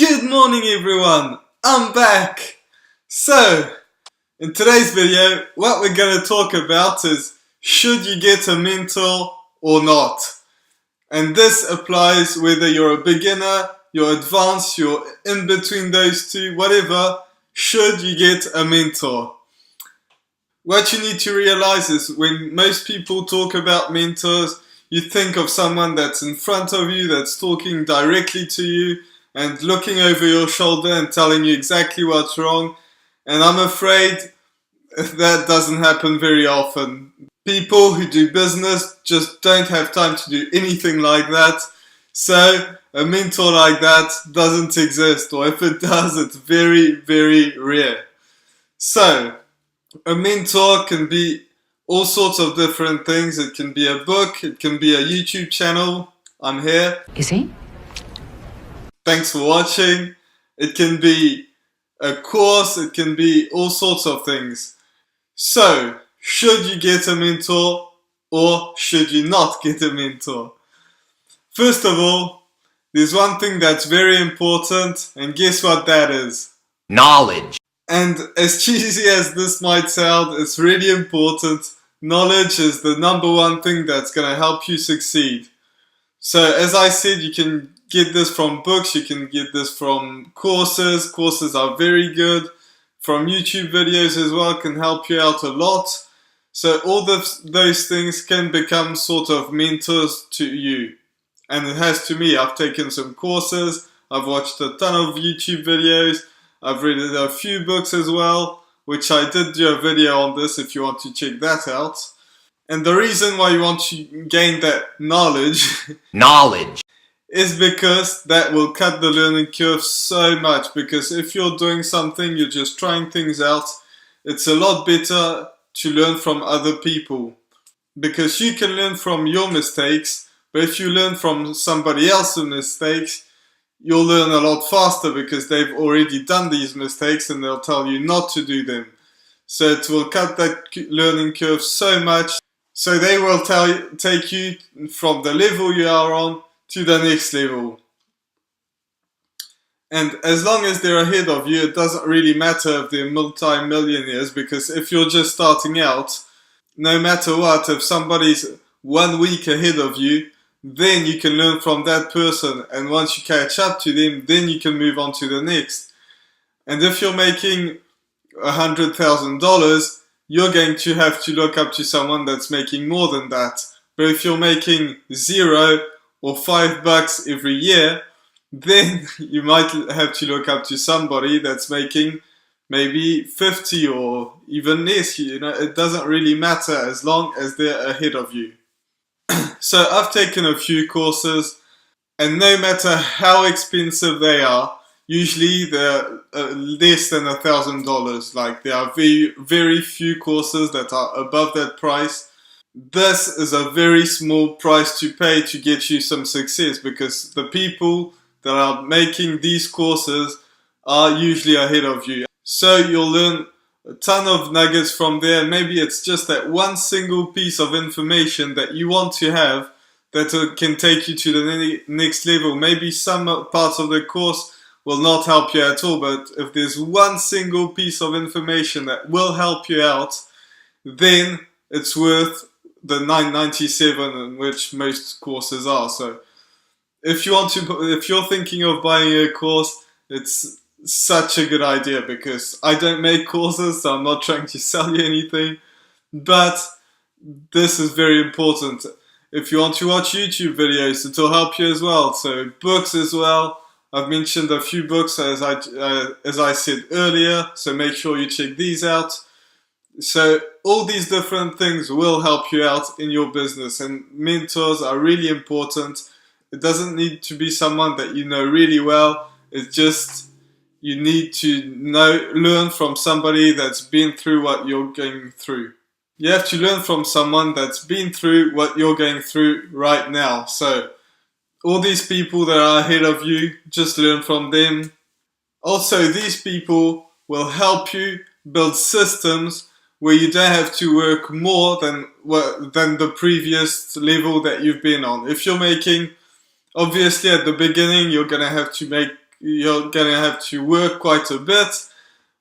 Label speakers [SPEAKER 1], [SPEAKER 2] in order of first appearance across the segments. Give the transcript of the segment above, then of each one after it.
[SPEAKER 1] Good morning everyone, I'm back! So, in today's video, what we're going to talk about is, should you get a mentor or not? And this applies whether you're a beginner, you're advanced, you're in between those two, whatever, should you get a mentor? What you need to realize is when most people talk about mentors, you think of someone that's in front of you, that's talking directly to you, and looking over your shoulder and telling you exactly what's wrong. And I'm afraid that doesn't happen very often. People who do business just don't have time to do anything like that. So a mentor like that doesn't exist, or if it does, it's very, very rare. So a mentor can be all sorts of different things. It can be a book, it can be a YouTube channel. I'm here.
[SPEAKER 2] Is he?
[SPEAKER 1] Thanks for watching. It can be a course, it can be all sorts of things. So, should you get a mentor or should you not get a mentor? First of all, there's one thing that's very important, and guess what that is?
[SPEAKER 2] Knowledge.
[SPEAKER 1] And as cheesy as this might sound, it's really important. Knowledge is the number one thing that's going to help you succeed. So as I said, you can get this from books, you can get this from courses. Courses are very good. From YouTube videos as well, can help you out a lot. So all those things can become sort of mentors to you. And it has to me. I've taken some courses, I've watched a ton of YouTube videos, I've read a few books as well, which I did do a video on this if you want to check that out. And the reason why you want to gain that knowledge is because that will cut the learning curve so much. Because if you're doing something, you're just trying things out, it's a lot better to learn from other people. Because you can learn from your mistakes, but if you learn from somebody else's mistakes, you'll learn a lot faster because they've already done these mistakes and they'll tell you not to do them. So it will cut that learning curve so much. So they will take you from the level you are on to the next level. And as long as they're ahead of you, it doesn't really matter if they're multi-millionaires, because if you're just starting out, no matter what, if somebody's 1 week ahead of you, then you can learn from that person, and once you catch up to them, then you can move on to the next. And if you're making $100,000, you're going to have to look up to someone that's making more than that. But if you're making $0 or $5 every year, then you might have to look up to somebody that's making maybe 50 or even less. You know, it doesn't really matter as long as they're ahead of you. So I've taken a few courses, and no matter how expensive they are, usually they're less than $1,000. Like, there are very, very few courses that are above that price. This is a very small price to pay to get you some success, because the people that are making these courses are usually ahead of you. So you'll learn a ton of nuggets from there. Maybe it's just that one single piece of information that you want to have that can take you to the next level. Maybe some parts of the course will not help you at all, but if there's one single piece of information that will help you out, then it's worth the $9.97, in which most courses are. So if you're thinking of buying a course, it's such a good idea, because I don't make courses, so I'm not trying to sell you anything, but this is very important. If you want to watch YouTube videos, it will help you as well. So books as well. I've mentioned a few books as I said earlier, so make sure you check these out. So all these different things will help you out in your business, and mentors are really important. It doesn't need to be someone that you know really well. It's just you need to learn from somebody that's been through what you're going through. You have to learn from someone that's been through what you're going through right now. So all these people that are ahead of you, just learn from them. Also, these people will help you build systems where you don't have to work more than the previous level that you've been on. If you're making, obviously at the beginning, you're going to have to make you're gonna have to work quite a bit,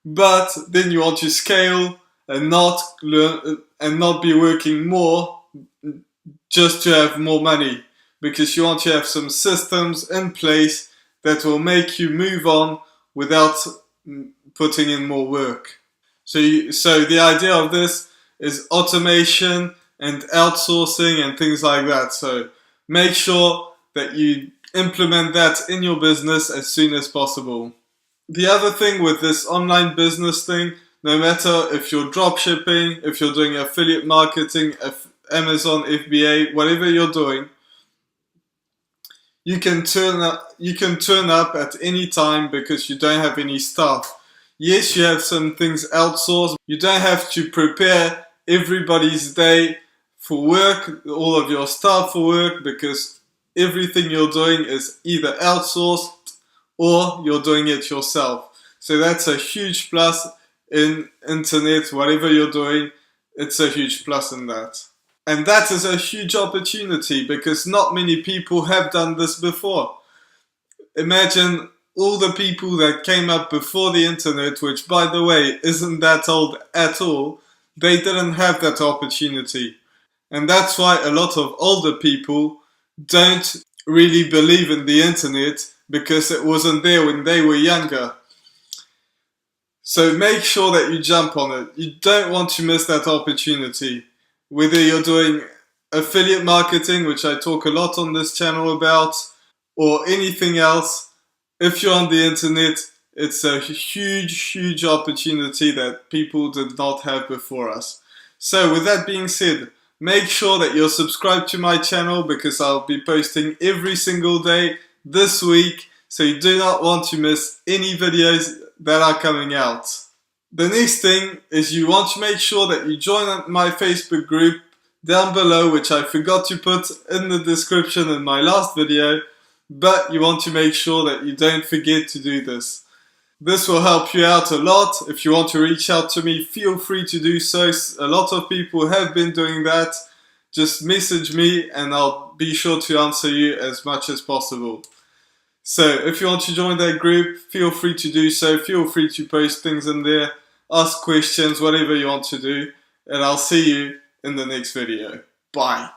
[SPEAKER 1] but then you want to scale and not learn and not be working more just to have more money, because you want to have some systems in place that will make you move on without putting in more work. So the idea of this is automation and outsourcing and things like that. So make sure that you implement that in your business as soon as possible. The other thing with this online business thing, no matter if you're drop shipping, if you're doing affiliate marketing, Amazon FBA, whatever you're doing, you can turn up at any time because you don't have any staff. Yes, you have some things outsourced. You don't have to prepare everybody's day for work, all of your staff for work, because everything you're doing is either outsourced or you're doing it yourself. So that's a huge plus in internet. Whatever you're doing, it's a huge plus in that. And that is a huge opportunity because not many people have done this before. Imagine all the people that came up before the internet, which by the way isn't that old at all, they didn't have that opportunity. And that's why a lot of older people don't really believe in the internet, because it wasn't there when they were younger. So make sure that you jump on it. You don't want to miss that opportunity. Whether you're doing affiliate marketing, which I talk a lot on this channel about, or anything else, if you're on the internet, it's a huge opportunity that people did not have before us. So with that being said, make sure that you're subscribed to my channel, because I'll be posting every single day this week, so you do not want to miss any videos that are coming out. The next thing is you want to make sure that you join my Facebook group down below, which I forgot to put in the description in my last video, but you want to make sure that you don't forget to do this. This will help you out a lot. If you want to reach out to me, feel free to do so. A lot of people have been doing that. Just message me and I'll be sure to answer you as much as possible. So if you want to join that group, feel free to do so. Feel free to post things in there, ask questions, whatever you want to do. And I'll see you in the next video. Bye.